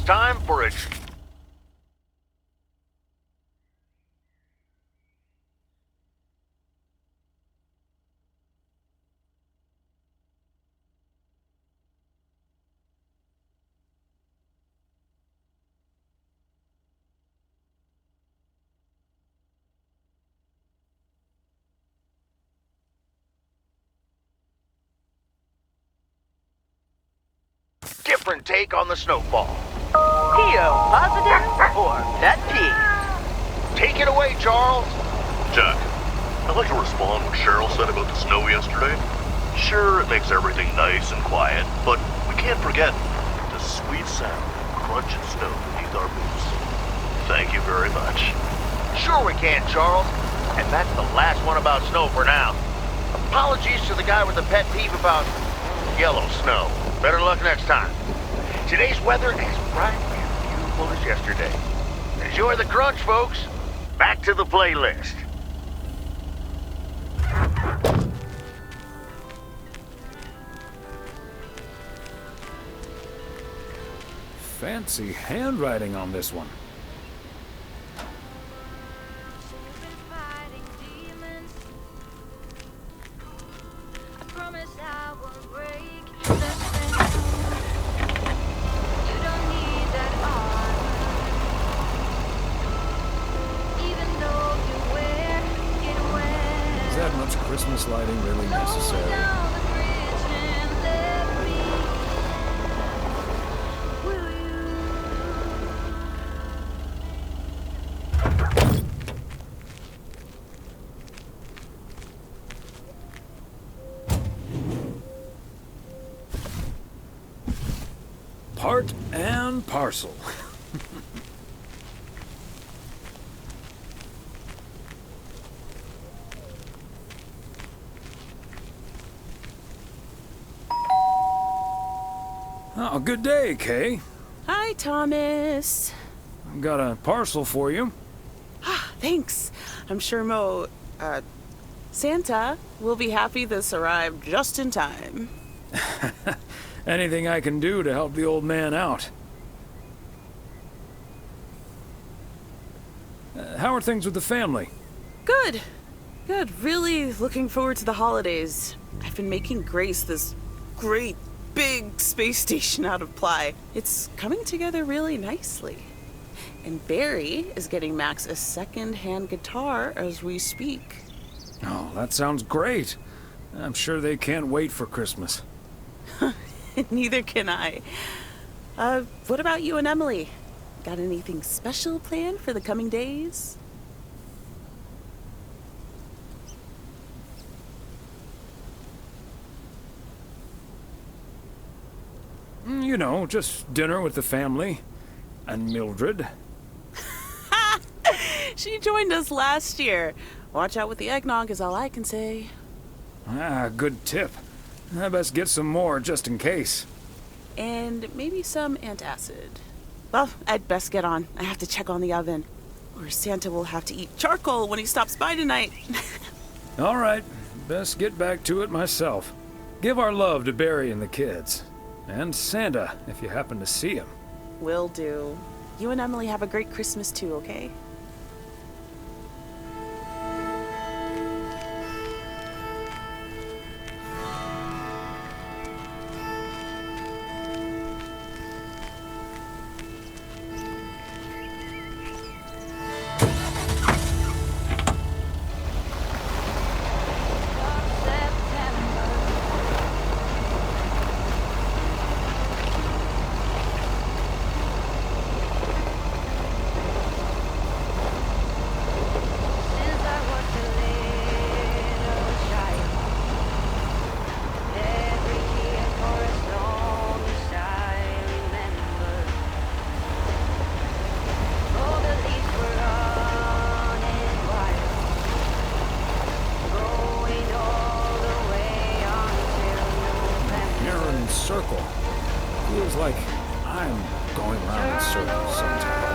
time for a... different take on the snowfall. PO positive or pet peeve? Take it away, Charles. Jack, I'd like to respond to what Cheryl said about the snow yesterday. Sure, it makes everything nice and quiet, but we can't forget the sweet sound of crunching snow beneath our boots. Thank you very much. Sure we can, Charles. And that's the last one about snow for now. Apologies to the guy with the pet peeve about yellow snow. Better luck next time. Today's weather as bright and beautiful as yesterday. Enjoy the crunch, folks. Back to the playlist. Fancy handwriting on this one. Is that much Christmas lighting really necessary? Part and parcel. Oh, good day, Kay. Hi, Thomas. I've got a parcel for you. Thanks. I'm sure Santa will be happy this arrived just in time. Anything I can do to help the old man out. How are things with the family? Good. Good. Really looking forward to the holidays. I've been making Grace this great big space station out of ply. It's coming together really nicely. And Barry is getting Max a second-hand guitar as we speak. Oh, that sounds great. I'm sure they can't wait for Christmas. Neither can I. What about you and Emily? Got anything special planned for the coming days? You know, just dinner with the family. And Mildred. She joined us last year. Watch out with the eggnog is all I can say. Ah, good tip. I best get some more just in case. And maybe some antacid. Well, I'd best get on. I have to check on the oven. Or Santa will have to eat charcoal when he stops by tonight. All right, best get back to it myself. Give our love to Barry and the kids. And Santa, if you happen to see him. Will do. You and Emily have a great Christmas too, okay? Circle. Feels like I'm going round in circles sometimes.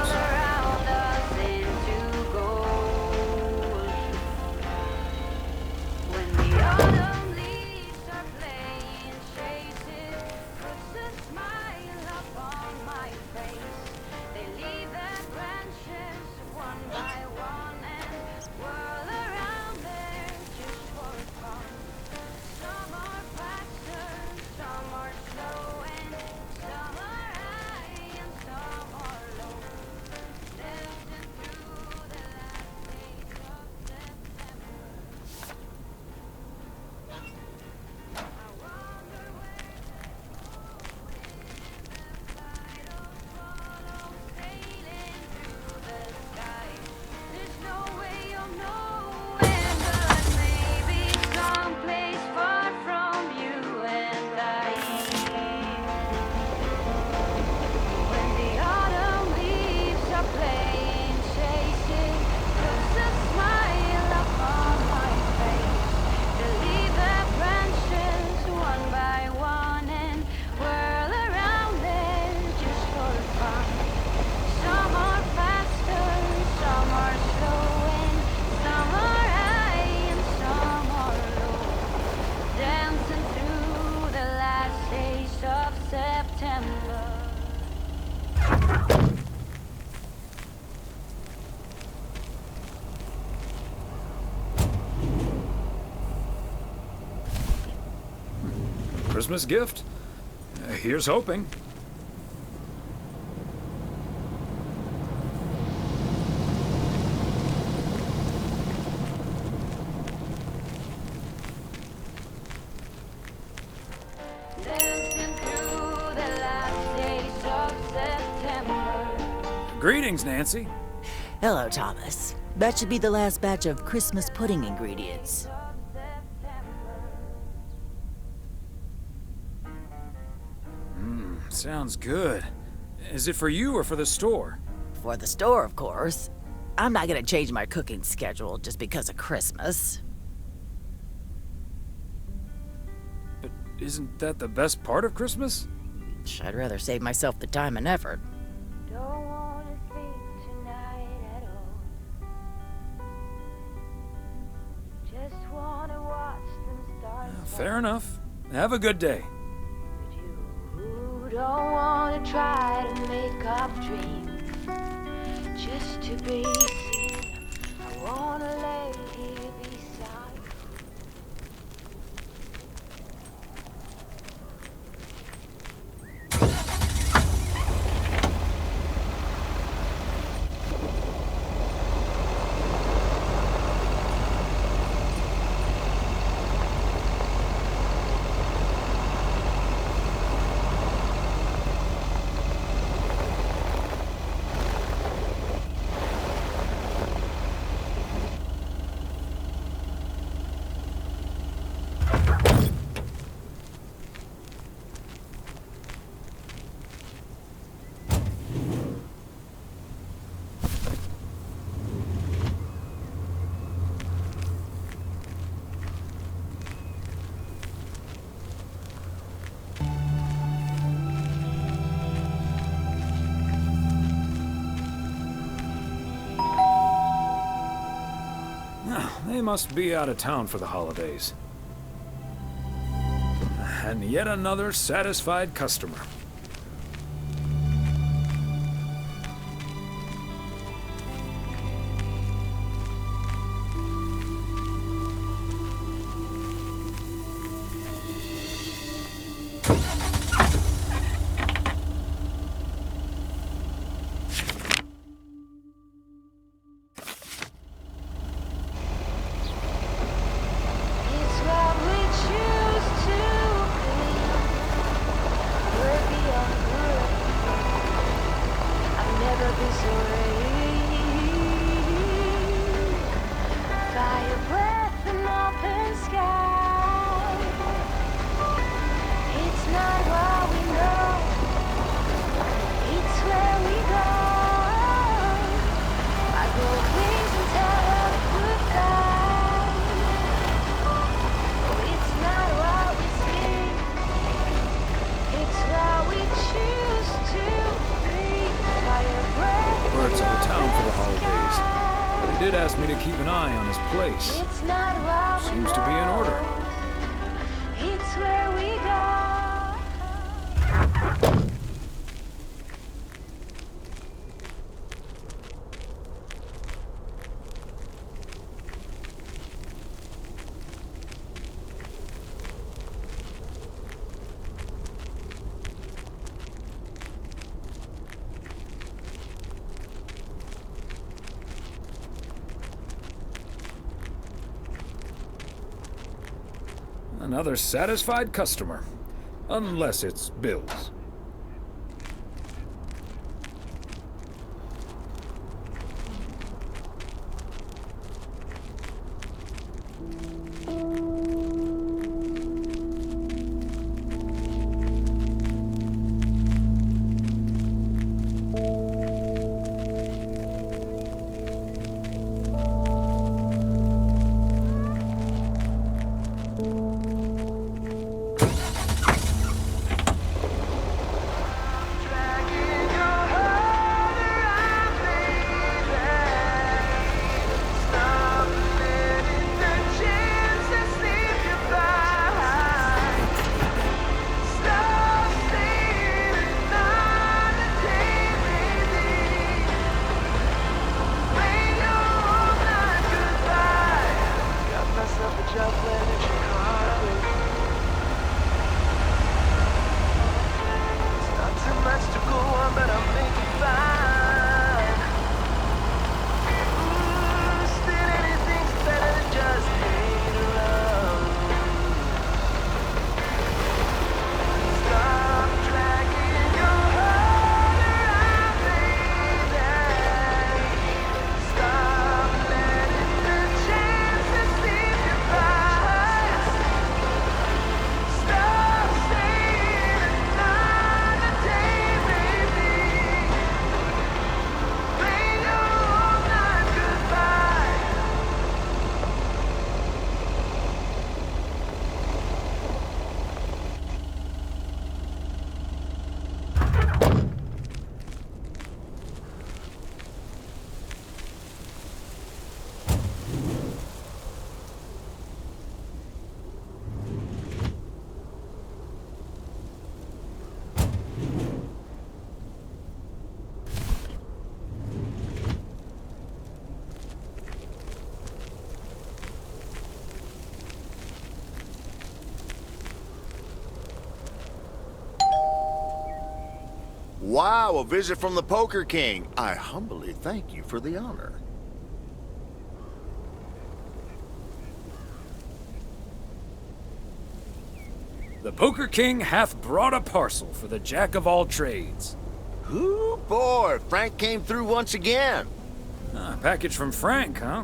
Christmas gift? Here's hoping. Dancing through the last days of September. Greetings, Nancy. Hello, Thomas. That should be the last batch of Christmas pudding ingredients. Sounds good. Is it for you or for the store? For the store, of course. I'm not gonna change my cooking schedule just because of Christmas. But isn't that the best part of Christmas? I'd rather save myself the time and effort. Don't wanna sleep tonight at all. Just wanna watch them stars. Fair enough. Have a good day. But you don't wanna try to make up dreams just to be seen. I wanna lay here beside you. They must be out of town for the holidays. And yet another satisfied customer. It's what we choose to be. We're beyond good. I've never been so ready. Fire breath and open sky. It's not what we know. It's where we go. I go wings and tell her goodbye. It's not what we see. It's what we choose to be. Fire breath. Bert's out of town for the holidays. But he did ask me to keep an eye on his place. It's not what we Seems to be in order. know. It's where we go. Another satisfied customer. Unless it's Bill's. Wow, a visit from the Poker King. I humbly thank you for the honor. The Poker King hath brought a parcel for the Jack of all trades. Ooh, boy, Frank came through once again. A package from Frank, huh?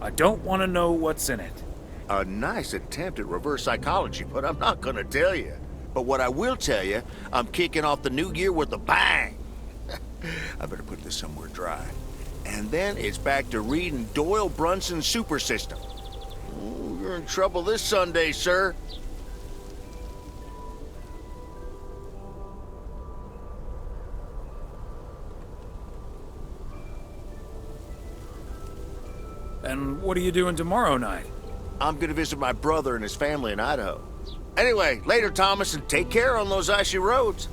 I don't want to know what's in it. A nice attempt at reverse psychology, but I'm not gonna tell you. But what I will tell you, I'm kicking off the new year with a bang. I better put this somewhere dry. And then it's back to reading Doyle Brunson's Super System. Ooh, you're in trouble this Sunday, sir. And what are you doing tomorrow night? I'm gonna visit my brother and his family in Idaho. Anyway, later, Thomas, and take care on those icy roads.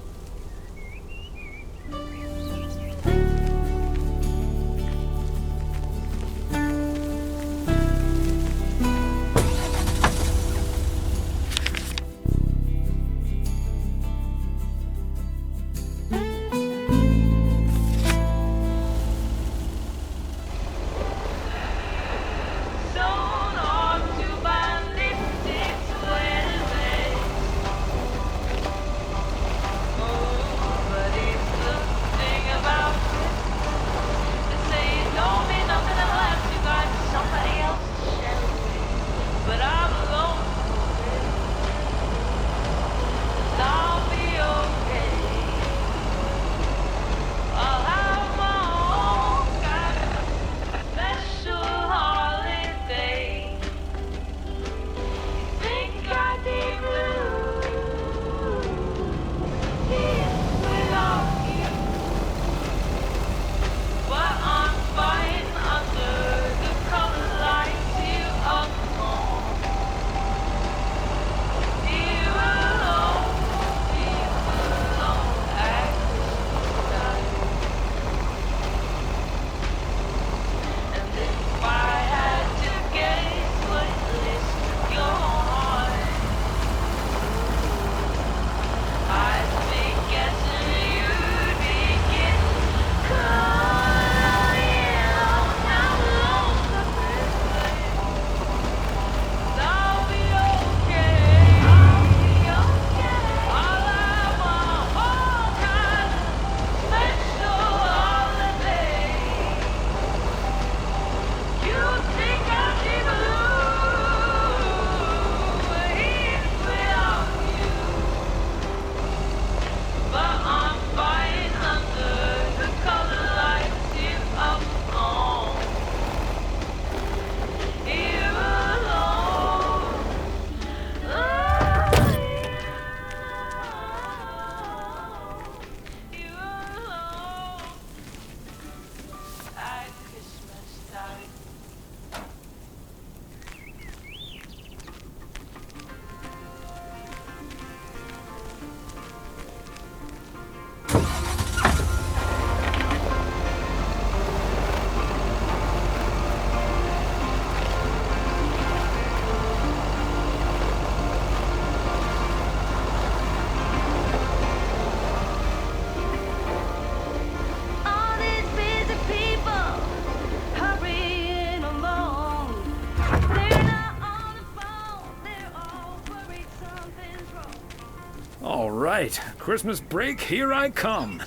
All right, Christmas break, here I come.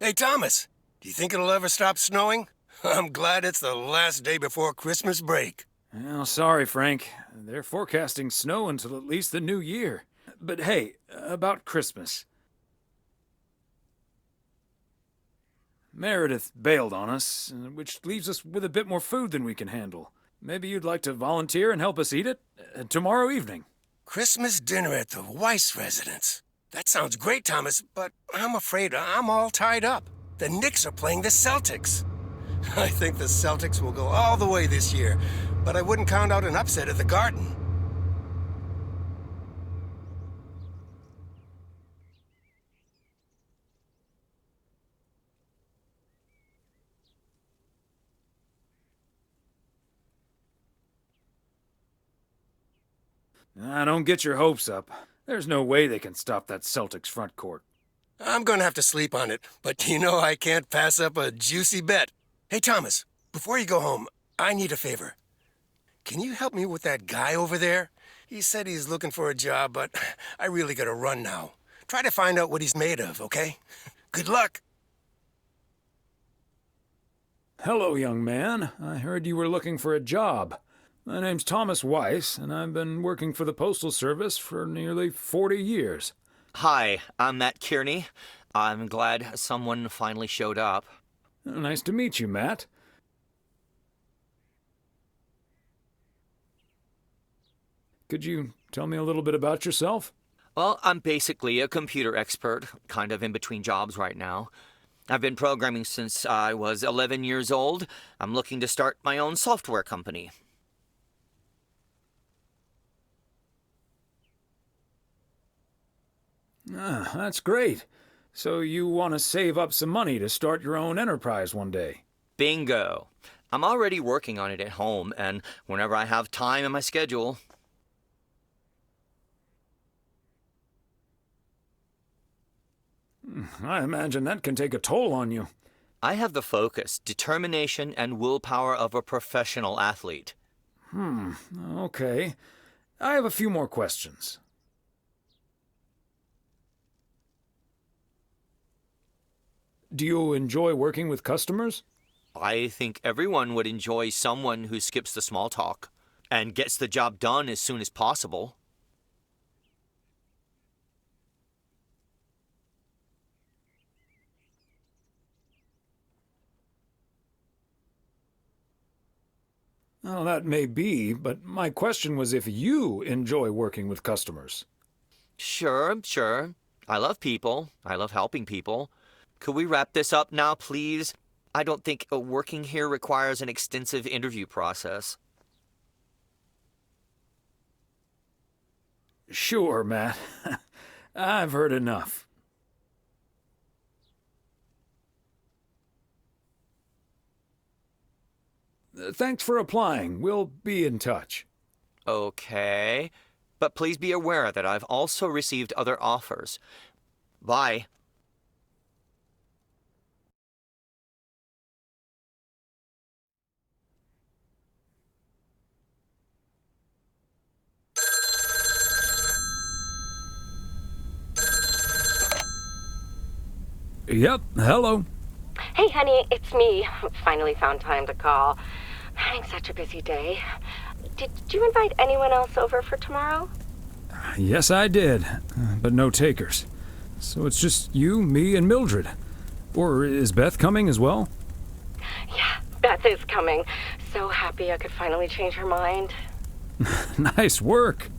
Hey, Thomas, do you think it'll ever stop snowing? I'm glad it's the last day before Christmas break. Well, sorry, Frank. They're forecasting snow until at least the new year. But hey, about Christmas. Meredith bailed on us, which leaves us with a bit more food than we can handle. Maybe you'd like to volunteer and help us eat it tomorrow evening. Christmas dinner at the Weiss residence. That sounds great, Thomas, but I'm afraid I'm all tied up. The Knicks are playing the Celtics. I think the Celtics will go all the way this year, but I wouldn't count out an upset at the Garden. Don't get your hopes up. There's no way they can stop that Celtics front court. I'm gonna have to sleep on it, but you know I can't pass up a juicy bet. Hey, Thomas, before you go home, I need a favor. Can you help me with that guy over there? He said he's looking for a job, but I really gotta run now. Try to find out what he's made of, okay? Good luck. Hello, young man. I heard you were looking for a job. My name's Thomas Weiss, and I've been working for the Postal Service for nearly 40 years. Hi, I'm Matt Kearney. I'm glad someone finally showed up. Nice to meet you, Matt. Could you tell me a little bit about yourself? Well, I'm basically a computer expert, kind of in between jobs right now. I've been programming since I was 11 years old. I'm looking to start my own software company. That's great. So you want to save up some money to start your own enterprise one day? Bingo. I'm already working on it at home, and whenever I have time in my schedule. I imagine that can take a toll on you. I have the focus, determination, and willpower of a professional athlete. Okay. I have a few more questions. Do you enjoy working with customers? I think everyone would enjoy someone who skips the small talk and gets the job done as soon as possible. Well, that may be, but my question was if you enjoy working with customers. Sure. I love people. I love helping people. Could we wrap this up now, please? I don't think working here requires an extensive interview process. Sure, Matt. I've heard enough. Thanks for applying. We'll be in touch. Okay. But please be aware that I've also received other offers. Bye. Yep, hello. Hey, honey, it's me. Finally found time to call. Having such a busy day. Did you invite anyone else over for tomorrow? Yes, I did, but no takers. So it's just you, me, and Mildred. Or is Beth coming as well? Yeah, Beth is coming. So happy I could finally change her mind. Nice work.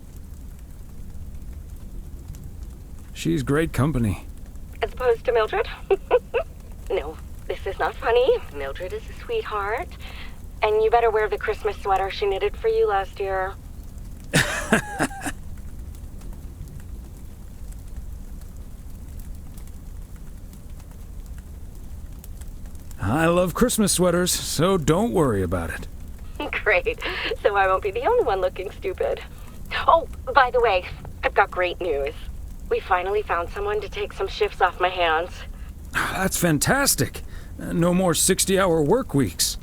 She's great company. As opposed to Mildred? No, this is not funny. Mildred is a sweetheart. And you better wear the Christmas sweater she knitted for you last year. I love Christmas sweaters, so don't worry about it. Great. So I won't be the only one looking stupid. Oh, by the way, I've got great news. We finally found someone to take some shifts off my hands. That's fantastic. No more 60-hour work weeks.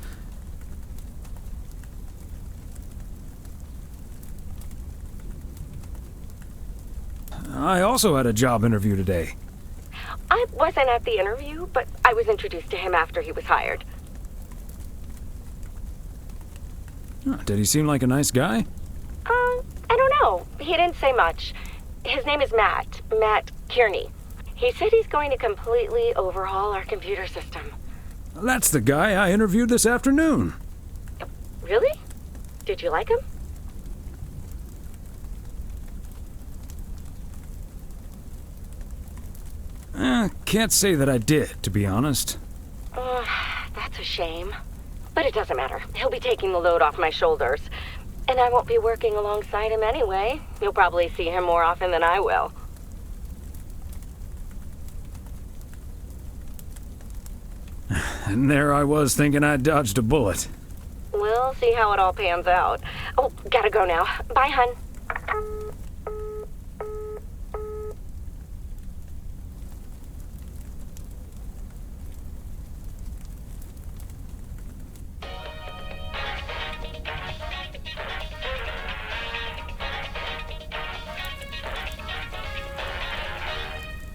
I also had a job interview today. I wasn't at the interview, but I was introduced to him after he was hired. Did he seem like a nice guy? I don't know. He didn't say much. His name is Matt Kearney. He said he's going to completely overhaul our computer system. That's the guy I interviewed this afternoon. Really? Did you like him? Can't say that I did, to be honest. That's a shame. But it doesn't matter. He'll be taking the load off my shoulders. And I won't be working alongside him anyway. You'll probably see him more often than I will. And there I was thinking I dodged a bullet. We'll see how it all pans out. Oh, gotta go now. Bye, hun.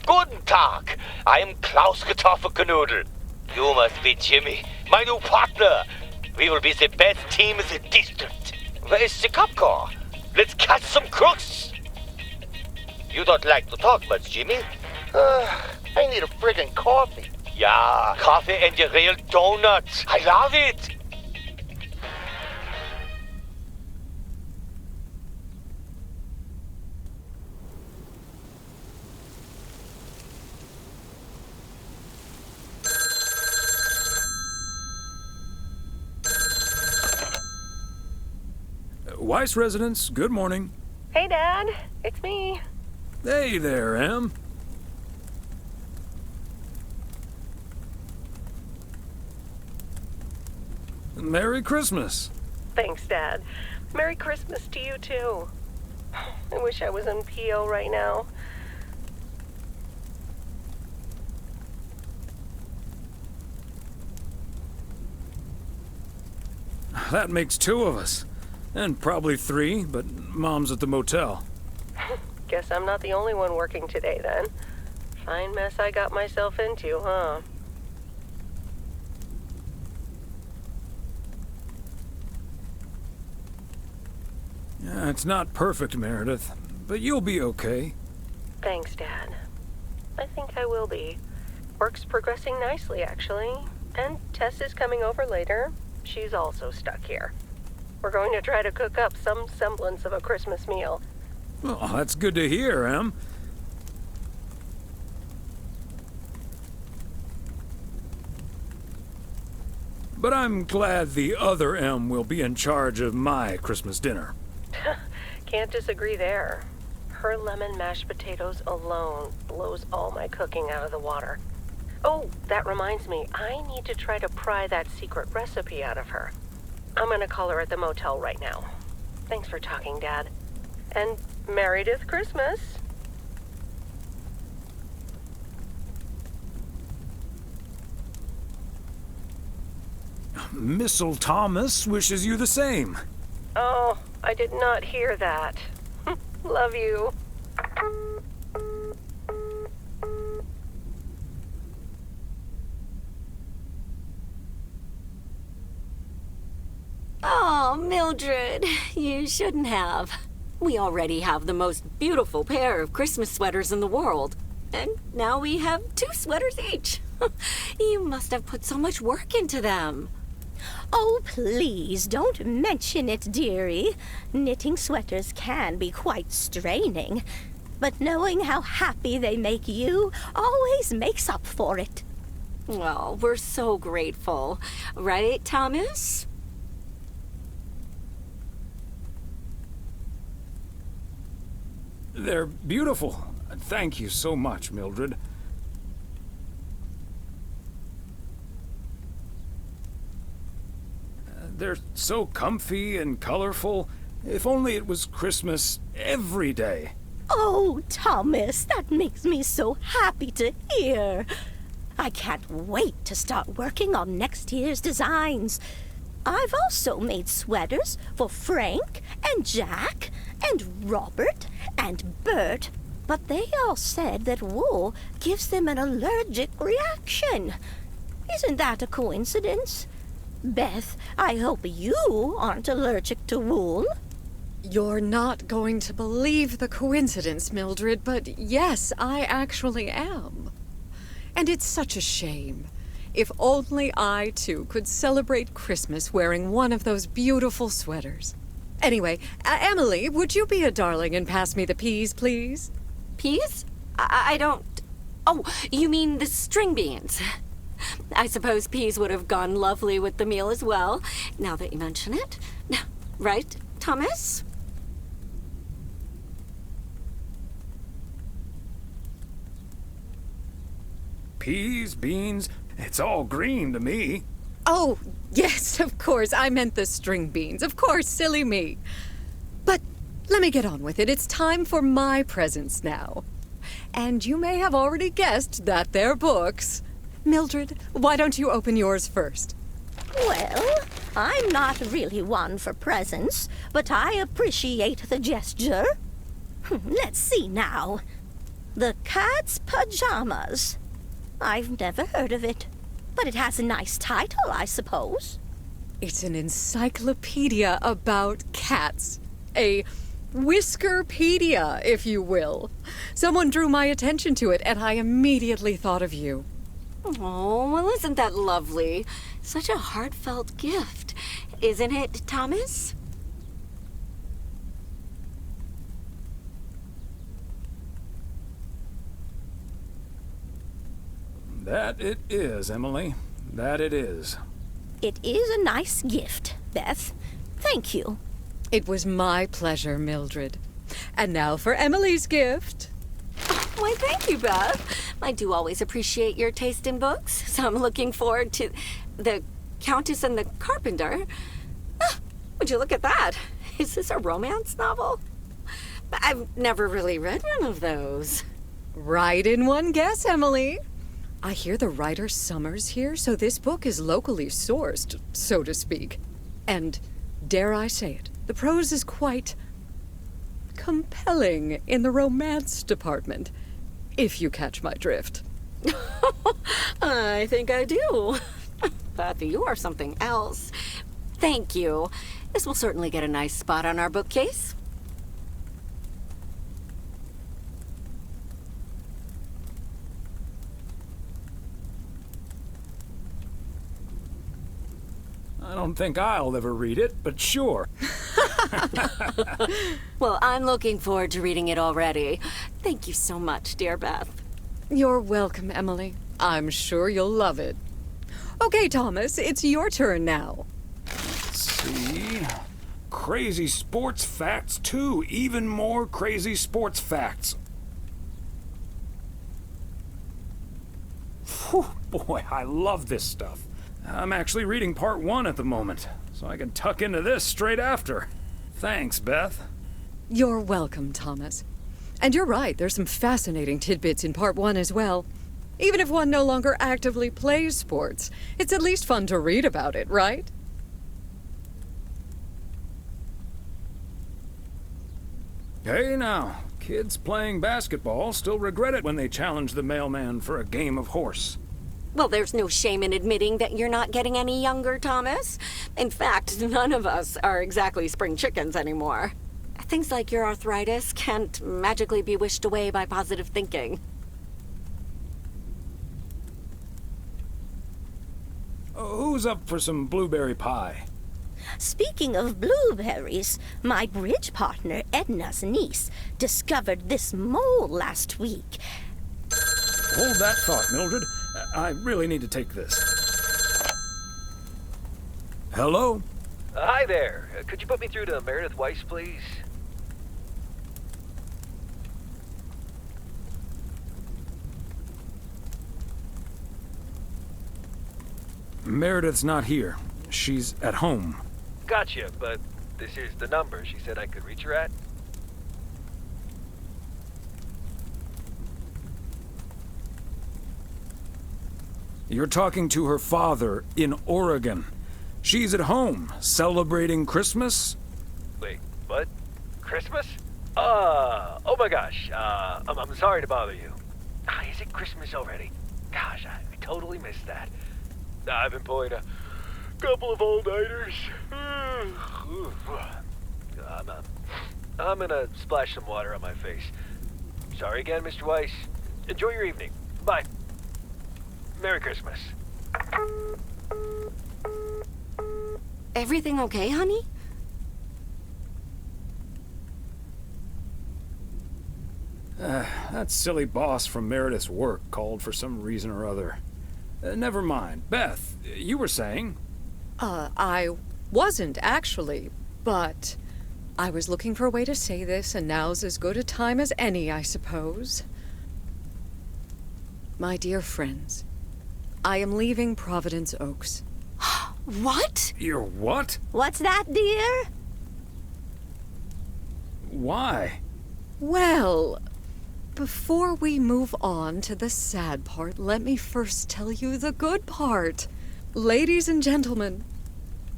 Guten Tag. I'm Klaus Kartoffelkanoodle. You must be Jimmy, my new partner. We will be the best team in the district. Where is the cop car? Let's catch some crooks. You don't like to talk much, Jimmy? I need a friggin' coffee. Yeah, coffee and a real donut. I love it. Weiss residence, good morning. Hey, Dad. It's me. Hey there, Em. Merry Christmas. Thanks, Dad. Merry Christmas to you, too. I wish I was in PO right now. That makes 2 of us. And probably 3, but Mom's at the motel. Guess I'm not the only one working today, then. Fine mess I got myself into, huh? Yeah, it's not perfect, Meredith, but you'll be okay. Thanks, Dad. I think I will be. Work's progressing nicely, actually. And Tess is coming over later. She's also stuck here. We're going to try to cook up some semblance of a Christmas meal. Well, that's good to hear, Em. But I'm glad the other Em will be in charge of my Christmas dinner. Can't disagree there. Her lemon mashed potatoes alone blows all my cooking out of the water. Oh, that reminds me, I need to try to pry that secret recipe out of her. I'm gonna call her at the motel right now. Thanks for talking, Dad. And Meredith Christmas. Missile Thomas wishes you the same. Oh, I did not hear that. Love you. Oh, Mildred, you shouldn't have. We already have the most beautiful pair of Christmas sweaters in the world. And now we have 2 sweaters each. You must have put so much work into them. Oh, please, don't mention it, dearie. Knitting sweaters can be quite straining. But knowing how happy they make you always makes up for it. Well, we're so grateful. Right, Thomas? They're beautiful. Thank you so much, Mildred. They're so comfy and colorful. If only it was Christmas every day. Oh, Thomas, that makes me so happy to hear. I can't wait to start working on next year's designs. I've also made sweaters for Frank and Jack and Robert and Bert, but they all said that wool gives them an allergic reaction. Isn't that a coincidence? Beth, I hope you aren't allergic to wool. You're not going to believe the coincidence, Mildred, but yes, I actually am. And it's such a shame. If only I, too, could celebrate Christmas wearing one of those beautiful sweaters. Anyway, Emily, would you be a darling and pass me the peas, please? Peas? I don't... Oh, you mean the string beans. I suppose peas would have gone lovely with the meal as well, now that you mention it. Right, Thomas? Peas, beans, it's all green to me. Oh, yes, of course. I meant the string beans. Of course, silly me. But let me get on with it. It's time for my presents now. And you may have already guessed that they're books. Mildred, why don't you open yours first? Well, I'm not really one for presents, but I appreciate the gesture. Let's see now. The Cat's Pajamas. I've never heard of it, but it has a nice title, I suppose. It's an encyclopedia about cats. A Whiskerpedia, if you will. Someone drew my attention to it, and I immediately thought of you. Oh, well, isn't that lovely? Such a heartfelt gift. Isn't it, Thomas? That it is, Emily. That it is. It is a nice gift, Beth. Thank you. It was my pleasure, Mildred. And now for Emily's gift. Why, thank you, Beth. I do always appreciate your taste in books, so I'm looking forward to The Countess and the Carpenter. Would you look at that? Is this a romance novel? I've never really read one of those. Right in one guess, Emily. I hear the writer Summers here, so this book is locally sourced, so to speak. And, dare I say it, the prose is quite compelling in the romance department, if you catch my drift. I think I do. But you are something else. Thank you. This will certainly get a nice spot on our bookcase. I don't think I'll ever read it, but sure. Well, I'm looking forward to reading it already. Thank you so much, dear Beth. You're welcome, Emily. I'm sure you'll love it. Okay, Thomas, it's your turn now. Let's see. Crazy sports facts 2. Even more crazy sports facts. Whew, boy, I love this stuff. I'm actually reading part 1 at the moment, so I can tuck into this straight after. Thanks, Beth. You're welcome, Thomas. And you're right, there's some fascinating tidbits in part 1 as well. Even if one no longer actively plays sports, it's at least fun to read about it, right? Hey now, kids playing basketball still regret it when they challenge the mailman for a game of horse. Well, there's no shame in admitting that you're not getting any younger, Thomas. In fact, none of us are exactly spring chickens anymore. Things like your arthritis can't magically be wished away by positive thinking. Who's up for some blueberry pie? Speaking of blueberries, my bridge partner, Edna's niece, discovered this mole last week. Hold that thought, Mildred. I really need to take this. Hello? Hi there. Could you put me through to Meredith Weiss, please? Meredith's not here. She's at home. Gotcha, but this is the number she said I could reach her at. You're talking to her father in Oregon. She's at home, celebrating Christmas? Wait, what? Christmas? Oh my gosh. I'm sorry to bother you. Is it Christmas already? Gosh, I totally missed that. I've been pulling a couple of all-nighters. I'm gonna splash some water on my face. Sorry again, Mr. Weiss. Enjoy your evening. Bye. Merry Christmas. Everything okay, honey? That silly boss from Meredith's work called for some reason or other. Never mind. Beth, you were saying? I wasn't actually, but I was looking for a way to say this, and now's as good a time as any, I suppose. My dear friends, I am leaving Providence Oaks. What? You're what? What's that, dear? Why? Well, before we move on to the sad part, let me first tell you the good part. Ladies and gentlemen,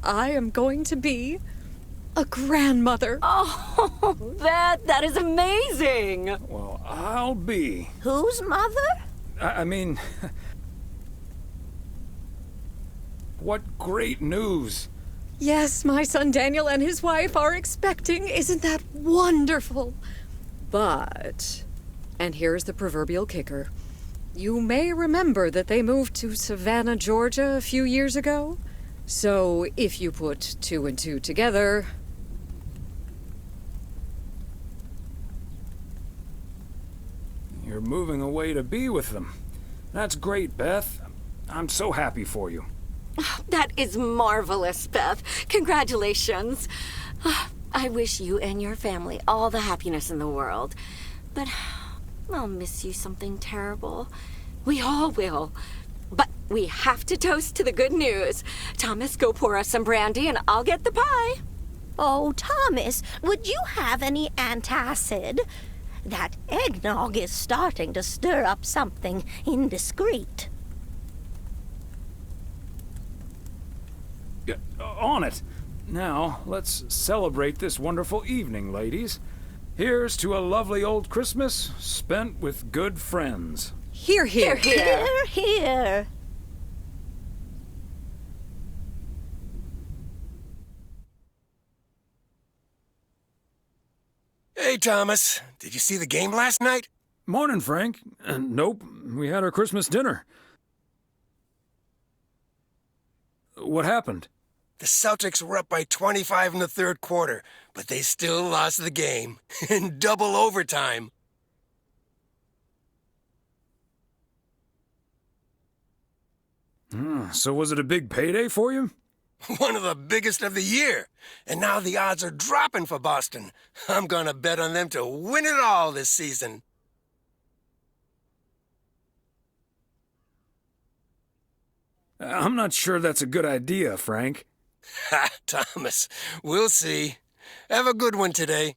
I am going to be a grandmother. Oh, that is amazing. Well, I'll be. Whose mother? I mean... What great news! Yes, my son Daniel and his wife are expecting. Isn't that wonderful? But, and here's the proverbial kicker. You may remember that they moved to Savannah, Georgia a few years ago. So if you put 2 and 2 together... You're moving away to be with them. That's great, Beth. I'm so happy for you. That is marvelous, Beth. Congratulations. I wish you and your family all the happiness in the world. But I'll miss you something terrible. We all will. But we have to toast to the good news. Thomas, go pour us some brandy and I'll get the pie. Oh, Thomas, would you have any antacid? That eggnog is starting to stir up something indiscreet. On it. Now, let's celebrate this wonderful evening, ladies. Here's to a lovely old Christmas spent with good friends. Hear, hear. Hear, hear. Hey, Thomas. Did you see the game last night? Morning, Frank. Nope. We had our Christmas dinner. What happened? The Celtics were up by 25 in the third quarter, but they still lost the game in double overtime. So was it a big payday for you? One of the biggest of the year. And now the odds are dropping for Boston. I'm gonna bet on them to win it all this season. I'm not sure that's a good idea, Frank. Ha, Thomas. We'll see. Have a good one today.